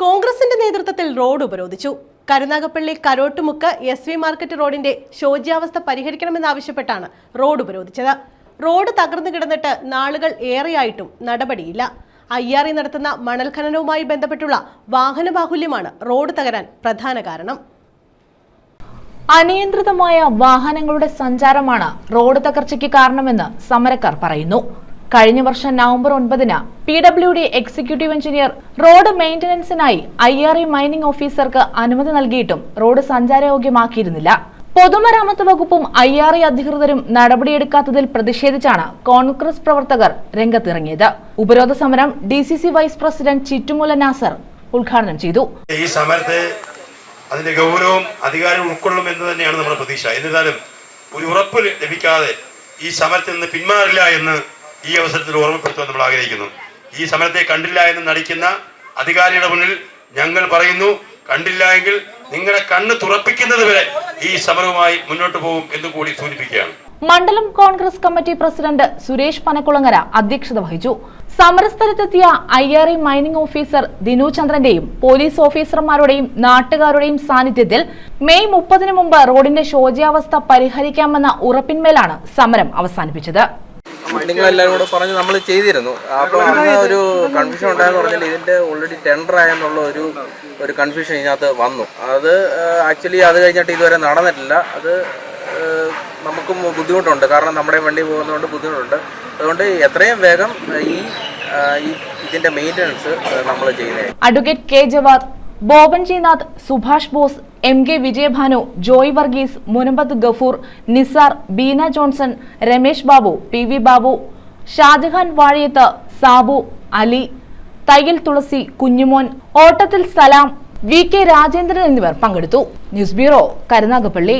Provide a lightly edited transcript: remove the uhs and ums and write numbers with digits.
കോൺഗ്രസിന്റെ നേതൃത്വത്തിൽ റോഡ് ഉപരോധിച്ചു. കരുനാഗപ്പള്ളി കരോട്ടുമുക്ക് എസ്.വി. മാർക്കറ്റ് റോഡിന്റെ ശോച്യാവസ്ഥ പരിഹരിക്കണമെന്നാവശ്യപ്പെട്ടാണ് റോഡ് ഉപരോധിച്ചത്. റോഡ് തകർന്നു കിടന്നിട്ട് നാളുകൾ ഏറെയായിട്ടും നടപടിയില്ല. IRE നടത്തുന്ന മണൽ ഖനനവുമായി ബന്ധപ്പെട്ടുള്ള വാഹന ബാഹുല്യമാണ് റോഡ് തകരാൻ പ്രധാന കാരണം. അനിയന്ത്രിതമായ വാഹനങ്ങളുടെ സഞ്ചാരമാണ് റോഡ് തകർച്ചയ്ക്ക് കാരണമെന്ന് സമരക്കാർ പറയുന്നു. കഴിഞ്ഞ വർഷം നവംബർ 9-ന് PWD എക്സിക്യൂട്ടീവ് എഞ്ചിനീയർ റോഡ് മെയിന്റനൻസിനായി IRE മൈനിംഗ് ഓഫീസർക്ക് അനുമതി നൽകിയിട്ടും റോഡ് സഞ്ചാരയോഗ്യമാക്കിയിരുന്നില്ല. പൊതുമരാമത്ത് വകുപ്പും IRE അധികൃതരും നടപടിയെടുക്കാത്തതിൽ പ്രതിഷേധിച്ചാണ് കോൺഗ്രസ് പ്രവർത്തകർ രംഗത്തിറങ്ങിയത്. ഉപരോധ സമരം DCC vice president Chittumula Nasar ഉദ്ഘാടനം ചെയ്തു. ഈ സമരത്തെ അതിന്റെ ഗൗരവം അധികാരം ഉൾക്കൊള്ളും എന്ന് തന്നെയാണ് നമ്മുടെ പ്രതീക്ഷ. എന്നിരുന്നാലും ഒരു ഉറപ്പ് ലഭിക്കാതെ ഈ സമരത്തിൽ നിന്ന് പിന്മാറില്ല എന്ന് ഈ അവസരത്തിൽ ഓർമ്മപ്പെടുത്തുവാൻ നമ്മൾ ആഗ്രഹിക്കുന്നു. ഈ സമരത്തെ കണ്ടില്ല എന്ന് നടിക്കുന്ന അധികാരിയുടെ മുന്നിൽ ഞങ്ങൾ പറയുന്നു, കണ്ടില്ല എങ്കിൽ നിങ്ങളുടെ കണ്ണ് തുറപ്പിക്കുന്നത് വരെ ഈ സമരവുമായി മുന്നോട്ട് പോകും എന്ന് കൂടി സൂചിപ്പിക്കുകയാണ്. മണ്ഡലം കോൺഗ്രസ് കമ്മിറ്റി പ്രസിഡന്റ് സുരേഷ് പനക്കുളങ്ങര അധ്യക്ഷത വഹിച്ചു. സമരസ്ഥലത്തെത്തിയ IRE മൈനിംഗ് ഓഫീസർ ദിനു ചന്ദ്രന്റെയും പോലീസ് ഓഫീസർമാരുടെയും നാട്ടുകാരുടെയും സാന്നിധ്യത്തിൽ മെയ് 30-ന് മുമ്പ് റോഡിന്റെ ശോച്യാവസ്ഥ പരിഹരിക്കാമെന്ന ഉറപ്പിന്മേലാണ് സമരം അവസാനിപ്പിച്ചത്. നിങ്ങളെല്ലാവരും കൂടെ പറഞ്ഞ് നമ്മൾ ചെയ്തിരുന്നു. അപ്പോൾ അന്ന് ഒരു കൺഫ്യൂഷൻ ഉണ്ടായെന്ന് പറഞ്ഞാൽ ഇതിൻ്റെ ഓൾറെഡി ടെൻഡർ ആയെന്നുള്ള ഒരു കൺഫ്യൂഷൻ ഇതിനകത്ത് വന്നു. അത് ആക്ച്വലി അത് കഴിഞ്ഞിട്ട് ഇതുവരെ നടന്നിട്ടില്ല. അത് നമുക്കും ബുദ്ധിമുട്ടുണ്ട്, കാരണം നമ്മുടെ വണ്ടി പോകുന്നതുകൊണ്ട് ബുദ്ധിമുട്ടുണ്ട്. അതുകൊണ്ട് എത്രയും വേഗം ഇതിൻ്റെ മെയിൻ്റനൻസ് നമ്മൾ ചെയ്യുന്നത്. Advocate K. Jawad, Boban G Nath, Subhash Bose, MK Vijayabhanu, Joy Varghese, Munambath Gafoor, Nisar, Beena Johnson, Ramesh Babu, PV Babu, Shajahan Vazhiyath, Sabu, Ali, Thayyal Thulasi, Kunjumon, Ottathil Salam, VK Rajendran എന്നിവർ പങ്കെടുത്തു. News bureau, Karunagappally.